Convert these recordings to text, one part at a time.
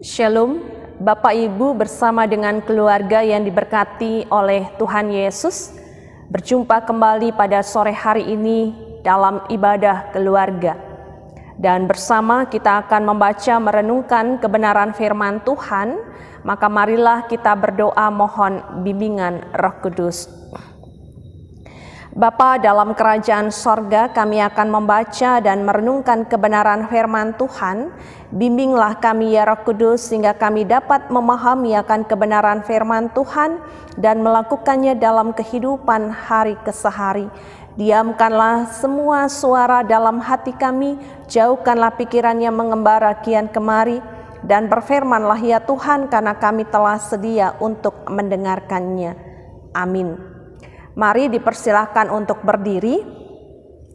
Shalom, Bapak Ibu bersama dengan keluarga yang diberkati oleh Tuhan Yesus. Berjumpa kembali pada sore hari ini dalam ibadah keluarga. Dan bersama kita akan membaca merenungkan kebenaran firman Tuhan. Maka marilah kita berdoa mohon bimbingan Roh Kudus. Bapa dalam kerajaan sorga, kami akan membaca dan merenungkan kebenaran firman Tuhan. Bimbinglah kami ya Roh Kudus sehingga kami dapat memahami akan kebenaran firman Tuhan dan melakukannya dalam kehidupan hari ke hari. Diamkanlah semua suara dalam hati kami, jauhkanlah pikiran yang mengembara kian kemari, dan berfirmanlah ya Tuhan karena kami telah sedia untuk mendengarkannya. Amin. Mari dipersilahkan untuk berdiri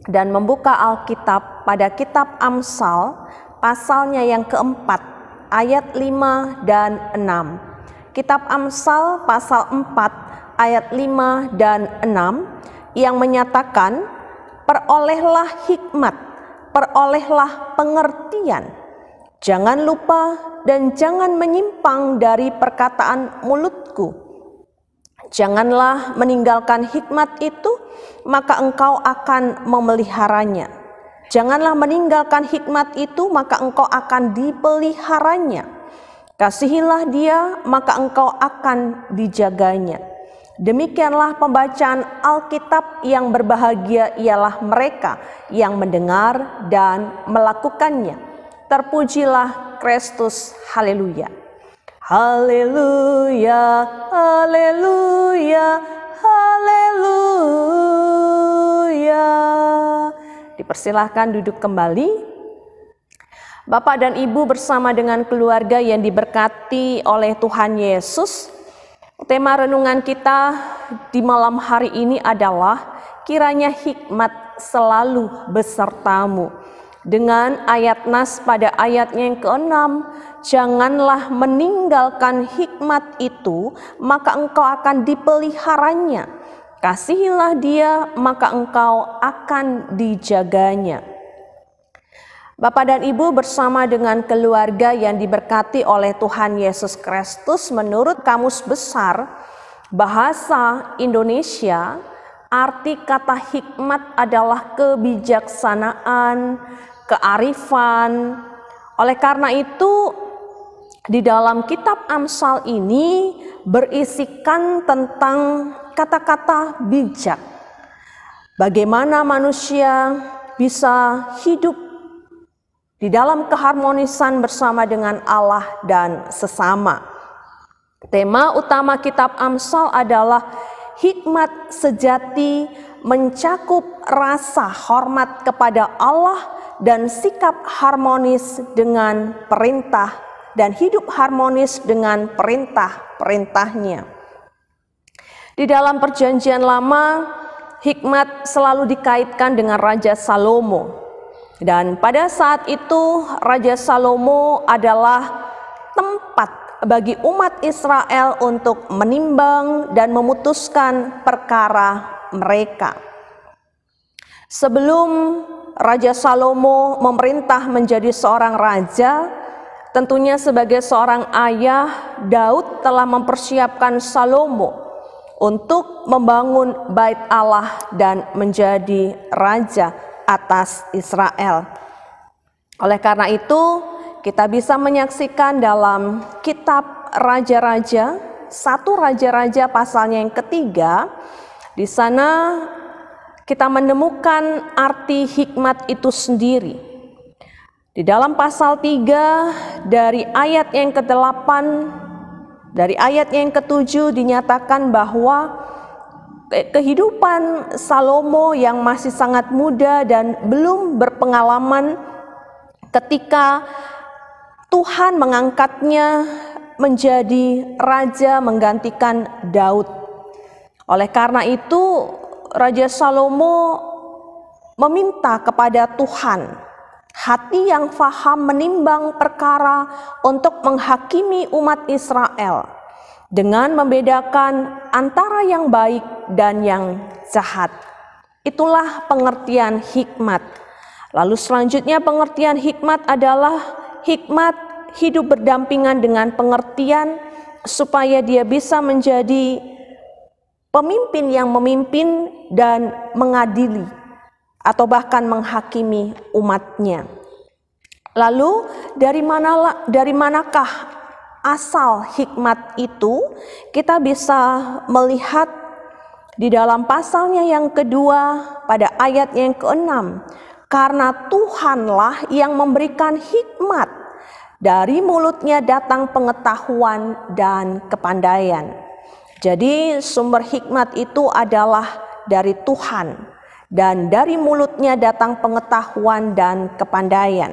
dan membuka Alkitab pada kitab Amsal pasalnya yang keempat ayat 5 dan 6. Kitab Amsal pasal 4 ayat 5 dan 6 yang menyatakan, perolehlah hikmat, perolehlah pengertian. Jangan lupa dan jangan menyimpang dari perkataan mulutku. Janganlah meninggalkan hikmat itu, maka engkau akan memeliharanya. Janganlah meninggalkan hikmat itu, maka engkau akan dipeliharanya. Kasihilah dia, maka engkau akan dijaganya. Demikianlah pembacaan Alkitab. Yang berbahagia ialah mereka yang mendengar dan melakukannya. Terpujilah Kristus, haleluya. Haleluya, haleluya, haleluya. Dipersilahkan duduk kembali. Bapak dan Ibu bersama dengan keluarga yang diberkati oleh Tuhan Yesus. Tema renungan kita di malam hari ini adalah kiranya hikmat selalu besertamu. Dengan ayat nas pada ayatnya yang ke-6, janganlah meninggalkan hikmat itu, maka engkau akan dipeliharanya. Kasihilah dia, maka engkau akan dijaganya. Bapak dan Ibu bersama dengan keluarga yang diberkati oleh Tuhan Yesus Kristus, menurut Kamus Besar Bahasa Indonesia, arti kata hikmat adalah kebijaksanaan, kearifan. Oleh karena itu, di dalam kitab Amsal ini berisikan tentang kata-kata bijak. Bagaimana manusia bisa hidup di dalam keharmonisan bersama dengan Allah dan sesama. Tema utama kitab Amsal adalah hikmat sejati, mencakup rasa hormat kepada Allah dan sikap harmonis dengan perintah dan hidup harmonis dengan perintah-perintahnya. Di dalam Perjanjian Lama, hikmat selalu dikaitkan dengan Raja Salomo. Dan pada saat itu Raja Salomo adalah tempat bagi umat Israel untuk menimbang dan memutuskan perkara mereka. Sebelum Raja Salomo memerintah menjadi seorang raja, tentunya sebagai seorang ayah, Daud telah mempersiapkan Salomo untuk membangun bait Allah dan menjadi raja atas Israel. Oleh karena itu, kita bisa menyaksikan dalam kitab Raja-Raja, 1 Raja-Raja pasalnya yang ketiga, di sana kita menemukan arti hikmat itu sendiri. Di dalam pasal 3 dari ayat yang ke-8, dari ayat yang ke-7 dinyatakan bahwa kehidupan Salomo yang masih sangat muda dan belum berpengalaman ketika Tuhan mengangkatnya menjadi raja menggantikan Daud. Oleh karena itu, Raja Salomo meminta kepada Tuhan hati yang faham menimbang perkara untuk menghakimi umat Israel dengan membedakan antara yang baik dan yang jahat. Itulah pengertian hikmat. Lalu selanjutnya pengertian hikmat adalah hikmat hidup berdampingan dengan pengertian supaya dia bisa menjadi pemimpin yang memimpin dan mengadili atau bahkan menghakimi umatnya. Lalu dari manakah asal hikmat itu? Kita bisa melihat di dalam pasalnya yang kedua pada ayat yang ke-6. Karena Tuhanlah yang memberikan hikmat, dari mulutnya datang pengetahuan dan kepandaian. Jadi sumber hikmat itu adalah dari Tuhan, dan dari mulutnya datang pengetahuan dan kepandaian.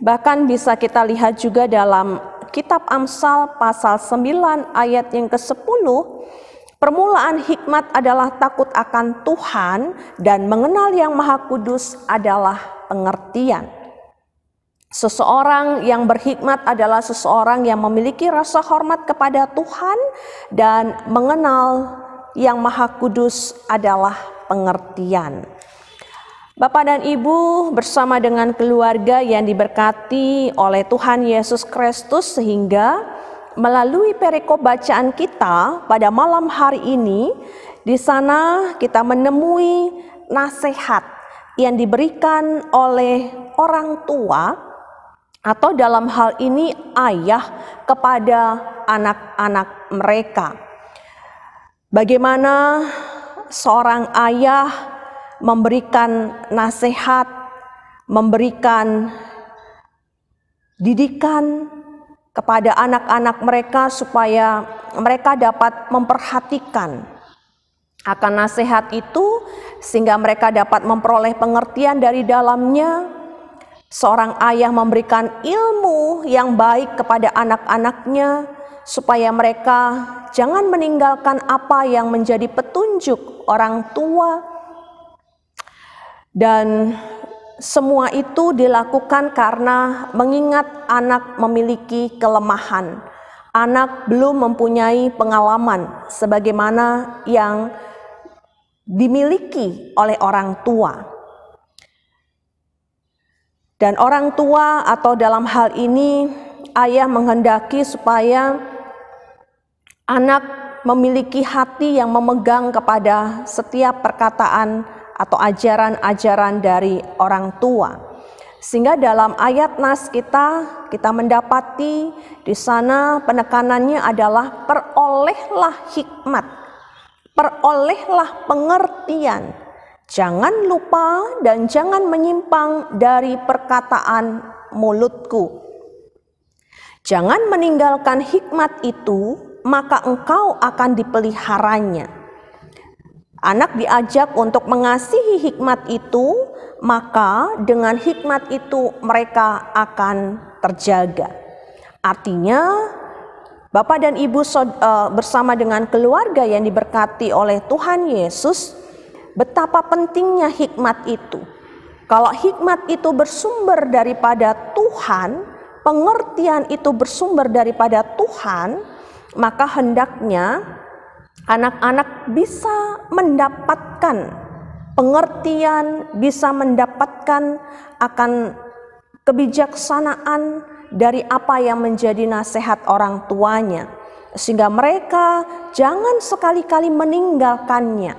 Bahkan bisa kita lihat juga dalam kitab Amsal pasal 9 ayat yang ke-10, permulaan hikmat adalah takut akan Tuhan dan mengenal Yang Maha Kudus adalah pengertian. Seseorang yang berhikmat adalah seseorang yang memiliki rasa hormat kepada Tuhan dan mengenal Yang Maha Kudus adalah pengertian. Bapak dan Ibu bersama dengan keluarga yang diberkati oleh Tuhan Yesus Kristus, sehingga melalui perikop bacaan kita pada malam hari ini, di sana kita menemui nasihat yang diberikan oleh orang tua atau dalam hal ini ayah kepada anak-anak mereka. Bagaimana seorang ayah memberikan nasihat, memberikan didikan kepada anak-anak mereka supaya mereka dapat memperhatikan akan nasihat itu sehingga mereka dapat memperoleh pengertian dari dalamnya. Seorang ayah memberikan ilmu yang baik kepada anak-anaknya supaya mereka jangan meninggalkan apa yang menjadi petunjuk orang tua. Dan semua itu dilakukan karena mengingat anak memiliki kelemahan. Anak belum mempunyai pengalaman sebagaimana yang dimiliki oleh orang tua. Dan orang tua atau dalam hal ini ayah menghendaki supaya anak memiliki hati yang memegang kepada setiap perkataan atau ajaran-ajaran dari orang tua. Sehingga dalam ayat nas kita mendapati di sana penekanannya adalah perolehlah hikmat, perolehlah pengertian. Jangan lupa dan jangan menyimpang dari perkataan mulutku. Jangan meninggalkan hikmat itu, maka engkau akan dipeliharanya. Anak diajak untuk mengasihi hikmat itu, maka dengan hikmat itu mereka akan terjaga. Artinya, Bapak dan Ibu bersama dengan keluarga yang diberkati oleh Tuhan Yesus, betapa pentingnya hikmat itu. Kalau hikmat itu bersumber daripada Tuhan, pengertian itu bersumber daripada Tuhan, maka hendaknya anak-anak bisa mendapatkan pengertian, bisa mendapatkan akan kebijaksanaan dari apa yang menjadi nasihat orang tuanya, sehingga mereka jangan sekali-kali meninggalkannya,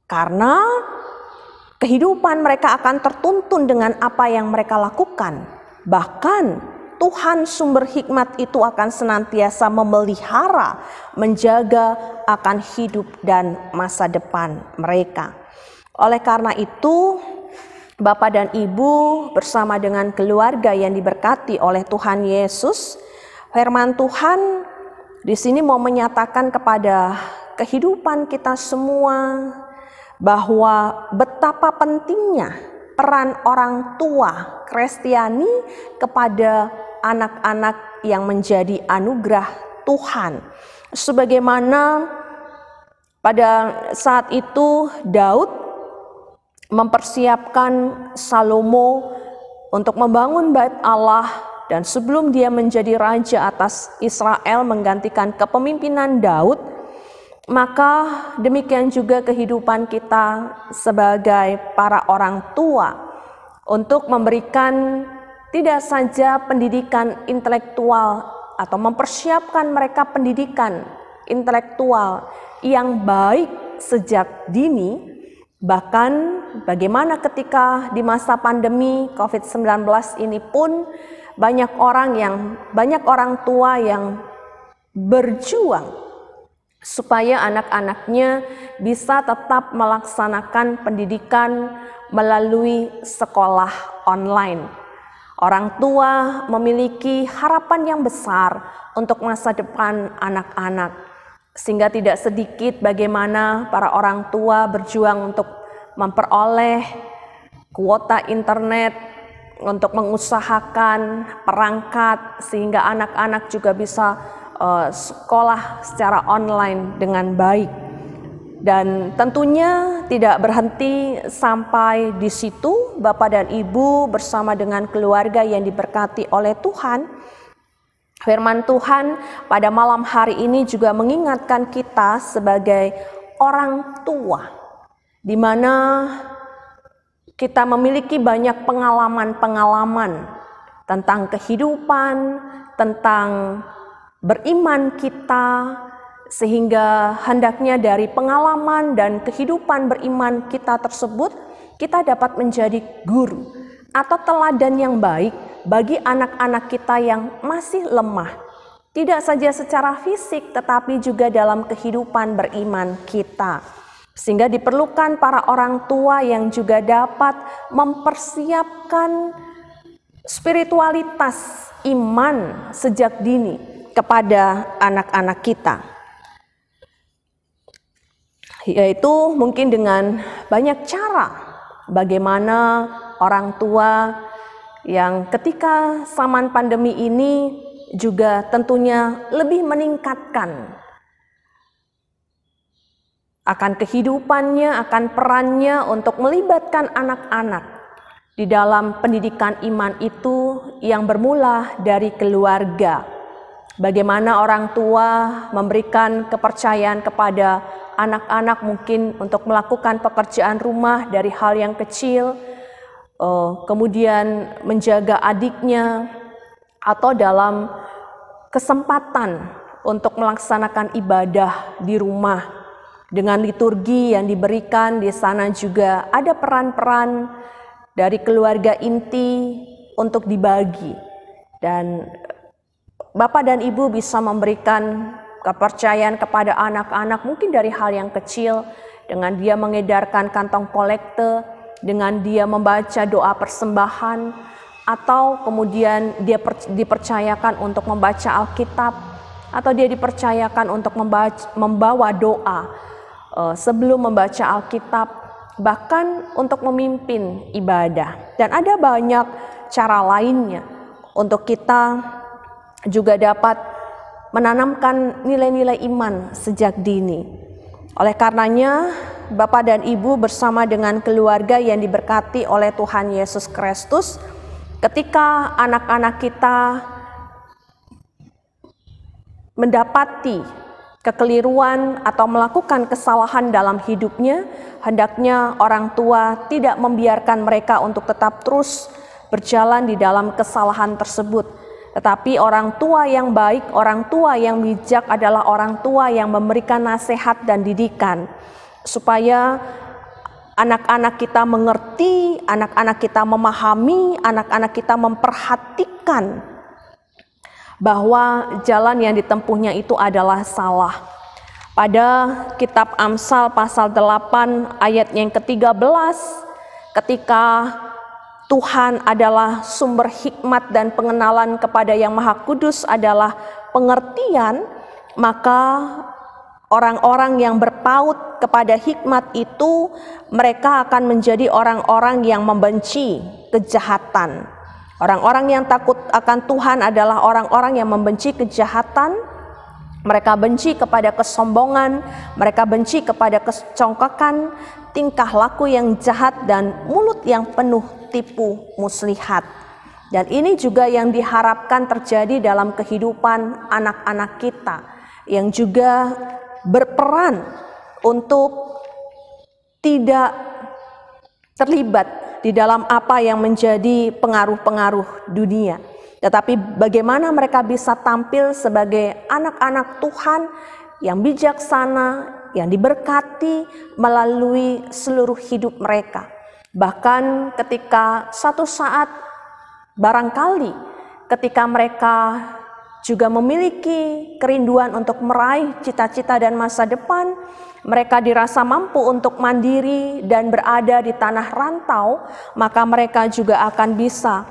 karena kehidupan mereka akan tertuntun dengan apa yang mereka lakukan. Bahkan Tuhan sumber hikmat itu akan senantiasa memelihara, menjaga akan hidup dan masa depan mereka. Oleh karena itu, Bapak dan Ibu bersama dengan keluarga yang diberkati oleh Tuhan Yesus, firman Tuhan di sini mau menyatakan kepada kehidupan kita semua bahwa betapa pentingnya peran orang tua Kristiani kepada anak-anak yang menjadi anugerah Tuhan. Sebagaimana pada saat itu Daud mempersiapkan Salomo untuk membangun bait Allah, dan sebelum dia menjadi raja atas Israel menggantikan kepemimpinan Daud, maka demikian juga kehidupan kita sebagai para orang tua untuk memberikan tidak saja pendidikan intelektual atau mempersiapkan mereka pendidikan intelektual yang baik sejak dini, bahkan bagaimana ketika di masa pandemi COVID-19 ini pun banyak orang tua yang berjuang supaya anak-anaknya bisa tetap melaksanakan pendidikan melalui sekolah online. Orang tua memiliki harapan yang besar untuk masa depan anak-anak, sehingga tidak sedikit bagaimana para orang tua berjuang untuk memperoleh kuota internet, untuk mengusahakan perangkat sehingga anak-anak juga bisa sekolah secara online dengan baik. Dan tentunya tidak berhenti sampai di situ. Bapak dan Ibu bersama dengan keluarga yang diberkati oleh Tuhan, firman Tuhan pada malam hari ini juga mengingatkan kita sebagai orang tua, di mana kita memiliki banyak pengalaman-pengalaman tentang kehidupan, tentang beriman kita, sehingga hendaknya dari pengalaman dan kehidupan beriman kita tersebut, kita dapat menjadi guru atau teladan yang baik bagi anak-anak kita yang masih lemah. Tidak saja secara fisik, tetapi juga dalam kehidupan beriman kita. Sehingga diperlukan para orang tua yang juga dapat mempersiapkan spiritualitas iman sejak dini kepada anak-anak kita. Yaitu mungkin dengan banyak cara bagaimana orang tua yang ketika zaman pandemi ini juga tentunya lebih meningkatkan akan kehidupannya, akan perannya untuk melibatkan anak-anak di dalam pendidikan iman itu yang bermula dari keluarga. Bagaimana orang tua memberikan kepercayaan kepada anak-anak mungkin untuk melakukan pekerjaan rumah dari hal yang kecil, kemudian menjaga adiknya, atau dalam kesempatan untuk melaksanakan ibadah di rumah dengan liturgi yang diberikan di sana. Juga ada peran-peran dari keluarga inti untuk dibagi, dan Bapak dan Ibu bisa memberikan kepercayaan kepada anak-anak mungkin dari hal yang kecil, dengan dia mengedarkan kantong kolekte, dengan dia membaca doa persembahan, atau kemudian dia dipercayakan untuk membaca Alkitab, atau dia dipercayakan untuk membawa doa sebelum membaca Alkitab, bahkan untuk memimpin ibadah. Dan ada banyak cara lainnya untuk kita juga dapat menanamkan nilai-nilai iman sejak dini. Oleh karenanya, Bapak dan Ibu bersama dengan keluarga yang diberkati oleh Tuhan Yesus Kristus, ketika anak-anak kita mendapati kekeliruan atau melakukan kesalahan dalam hidupnya, hendaknya orang tua tidak membiarkan mereka untuk tetap terus berjalan di dalam kesalahan tersebut. Tetapi orang tua yang baik, orang tua yang bijak adalah orang tua yang memberikan nasihat dan didikan, supaya anak-anak kita mengerti, anak-anak kita memahami, anak-anak kita memperhatikan bahwa jalan yang ditempuhnya itu adalah salah. Pada kitab Amsal pasal 8 ayat yang ke-13, ketika Tuhan adalah sumber hikmat dan pengenalan kepada Yang Maha Kudus adalah pengertian, maka orang-orang yang berpaut kepada hikmat itu, mereka akan menjadi orang-orang yang membenci kejahatan. Orang-orang yang takut akan Tuhan adalah orang-orang yang membenci kejahatan. Mereka benci kepada kesombongan, mereka benci kepada kecongkakan, tingkah laku yang jahat, dan mulut yang penuh tipu muslihat. Dan ini juga yang diharapkan terjadi dalam kehidupan anak-anak kita, yang juga berperan untuk tidak terlibat di dalam apa yang menjadi pengaruh-pengaruh dunia, tetapi bagaimana mereka bisa tampil sebagai anak-anak Tuhan yang bijaksana, yang diberkati melalui seluruh hidup mereka. Bahkan ketika satu saat barangkali ketika mereka juga memiliki kerinduan untuk meraih cita-cita dan masa depan, mereka dirasa mampu untuk mandiri dan berada di tanah rantau, maka mereka juga akan bisa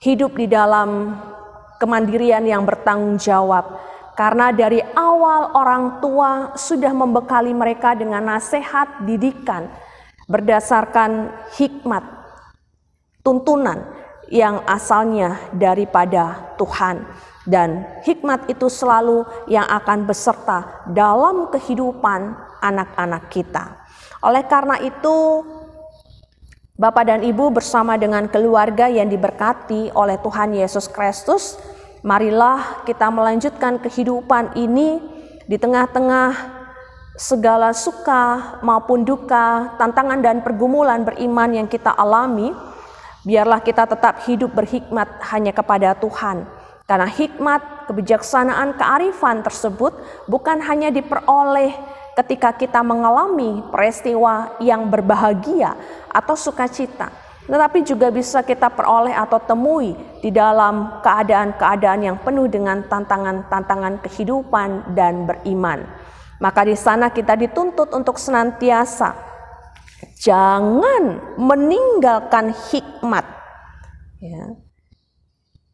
hidup di dalam kemandirian yang bertanggung jawab. Karena dari awal orang tua sudah membekali mereka dengan nasihat didikan berdasarkan hikmat, tuntunan yang asalnya daripada Tuhan. Dan hikmat itu selalu yang akan beserta dalam kehidupan anak-anak kita. Oleh karena itu, Bapak dan Ibu bersama dengan keluarga yang diberkati oleh Tuhan Yesus Kristus, marilah kita melanjutkan kehidupan ini di tengah-tengah segala suka maupun duka, tantangan dan pergumulan beriman yang kita alami. Biarlah kita tetap hidup berhikmat hanya kepada Tuhan. Karena hikmat, kebijaksanaan, kearifan tersebut bukan hanya diperoleh ketika kita mengalami peristiwa yang berbahagia atau sukacita, tetapi juga bisa kita peroleh atau temui di dalam keadaan-keadaan yang penuh dengan tantangan-tantangan kehidupan dan beriman. Maka di sana kita dituntut untuk senantiasa jangan meninggalkan hikmat, ya.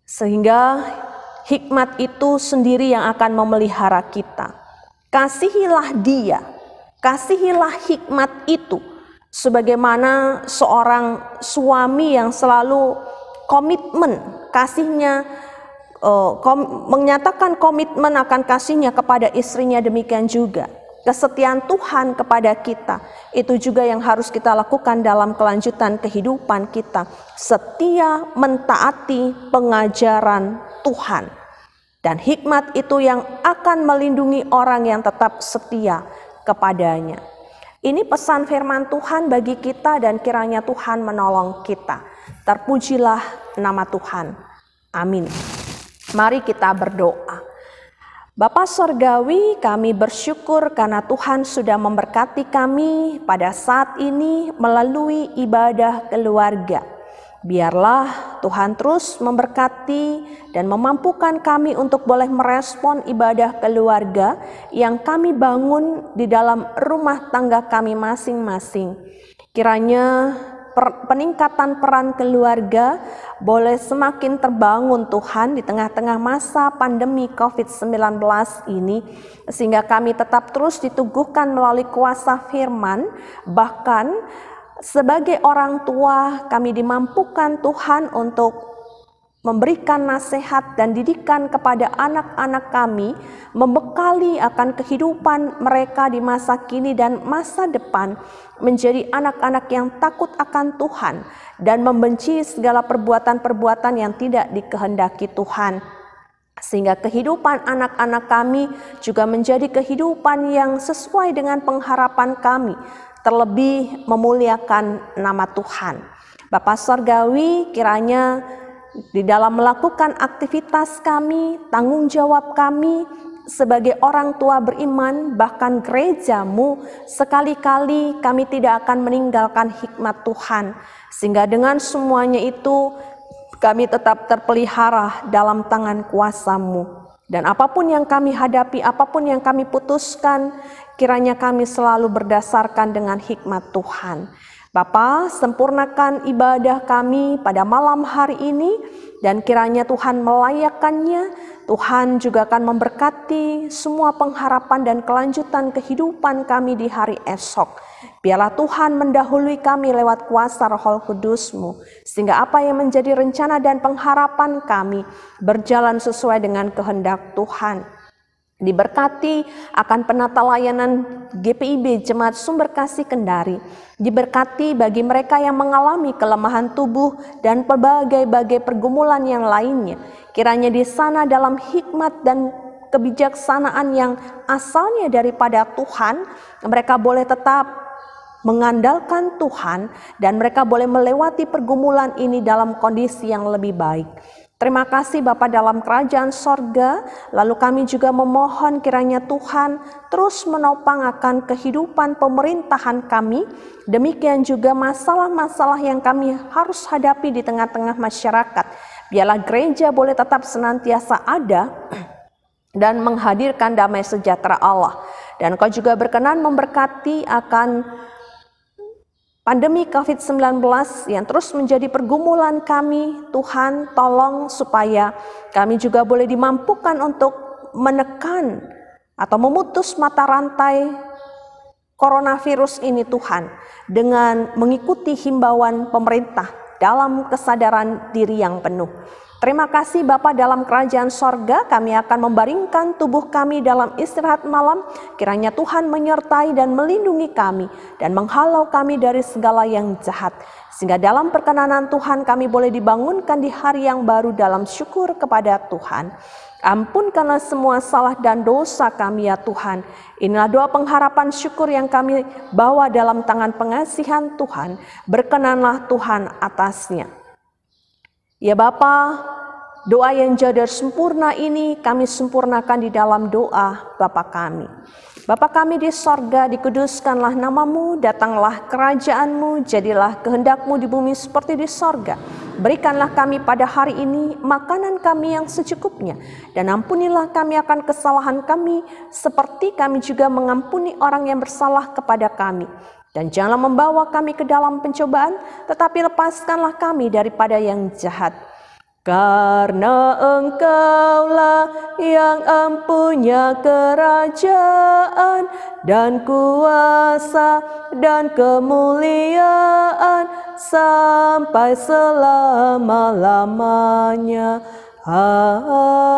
Sehingga hikmat itu sendiri yang akan memelihara kita. Kasihilah dia, kasihilah hikmat itu. Sebagaimana seorang suami yang selalu komitmen kasihnya, menyatakan komitmen akan kasihnya kepada istrinya, demikian juga kesetiaan Tuhan kepada kita. Itu juga yang harus kita lakukan dalam kelanjutan kehidupan kita. Setia mentaati pengajaran Tuhan. Dan hikmat itu yang akan melindungi orang yang tetap setia kepadanya. Ini pesan firman Tuhan bagi kita dan kiranya Tuhan menolong kita. Terpujilah nama Tuhan. Amin. Mari kita berdoa. Bapa Sorgawi, kami bersyukur karena Tuhan sudah memberkati kami pada saat ini melalui ibadah keluarga. Biarlah Tuhan terus memberkati dan memampukan kami untuk boleh merespon ibadah keluarga yang kami bangun di dalam rumah tangga kami masing-masing. Kiranya peningkatan peran keluarga boleh semakin terbangun Tuhan di tengah-tengah masa pandemi COVID-19 ini, sehingga kami tetap terus diteguhkan melalui kuasa firman. Bahkan sebagai orang tua kami dimampukan Tuhan untuk memberikan nasihat dan didikan kepada anak-anak kami, membekali akan kehidupan mereka di masa kini dan masa depan, menjadi anak-anak yang takut akan Tuhan dan membenci segala perbuatan-perbuatan yang tidak dikehendaki Tuhan. Sehingga kehidupan anak-anak kami juga menjadi kehidupan yang sesuai dengan pengharapan kami, terlebih memuliakan nama Tuhan. Bapa Sorgawi, kiranya di dalam melakukan aktivitas kami, tanggung jawab kami sebagai orang tua beriman, bahkan gerejamu, sekali-kali kami tidak akan meninggalkan hikmat Tuhan. Sehingga dengan semuanya itu kami tetap terpelihara dalam tangan kuasa-Mu. Dan apapun yang kami hadapi, apapun yang kami putuskan, kiranya kami selalu berdasarkan dengan hikmat Tuhan. Bapa, sempurnakan ibadah kami pada malam hari ini dan kiranya Tuhan melayakkannya. Tuhan juga akan memberkati semua pengharapan dan kelanjutan kehidupan kami di hari esok. Biarlah Tuhan mendahului kami lewat kuasa Roh Kudus-Mu, sehingga apa yang menjadi rencana dan pengharapan kami berjalan sesuai dengan kehendak Tuhan. Diberkati akan penata layanan GPIB Jemaat Sumber Kasih Kendari. Diberkati bagi mereka yang mengalami kelemahan tubuh dan berbagai pergumulan yang lainnya. Kiranya di sana dalam hikmat dan kebijaksanaan yang asalnya daripada Tuhan, mereka boleh tetap mengandalkan Tuhan, dan mereka boleh melewati pergumulan ini dalam kondisi yang lebih baik. Terima kasih Bapa dalam kerajaan sorga. Lalu kami juga memohon kiranya Tuhan terus menopang akan kehidupan pemerintahan kami. Demikian juga masalah-masalah yang kami harus hadapi di tengah-tengah masyarakat. Biarlah gereja boleh tetap senantiasa ada dan menghadirkan damai sejahtera Allah. Dan Engkau juga berkenan memberkati akan pandemi COVID-19 yang terus menjadi pergumulan kami. Tuhan, tolong supaya kami juga boleh dimampukan untuk menekan atau memutus mata rantai coronavirus ini Tuhan, dengan mengikuti himbauan pemerintah dalam kesadaran diri yang penuh. Terima kasih Bapa dalam kerajaan sorga, kami akan membaringkan tubuh kami dalam istirahat malam. Kiranya Tuhan menyertai dan melindungi kami dan menghalau kami dari segala yang jahat. Sehingga dalam perkenanan Tuhan kami boleh dibangunkan di hari yang baru dalam syukur kepada Tuhan. Ampunkanlah semua salah dan dosa kami ya Tuhan. Inilah doa pengharapan syukur yang kami bawa dalam tangan pengasihan Tuhan. Berkenanlah Tuhan atasnya. Ya Bapa, doa yang jadar sempurna ini kami sempurnakan di dalam doa Bapa kami. Bapa kami di sorga, dikuduskanlah namamu, datanglah kerajaanmu, jadilah kehendakmu di bumi seperti di sorga. Berikanlah kami pada hari ini makanan kami yang secukupnya, dan ampunilah kami akan kesalahan kami, seperti kami juga mengampuni orang yang bersalah kepada kami. Dan janganlah membawa kami ke dalam pencobaan, tetapi lepaskanlah kami daripada yang jahat. Karena Engkaulah yang empunya kerajaan dan kuasa dan kemuliaan sampai selama-lamanya. Amin.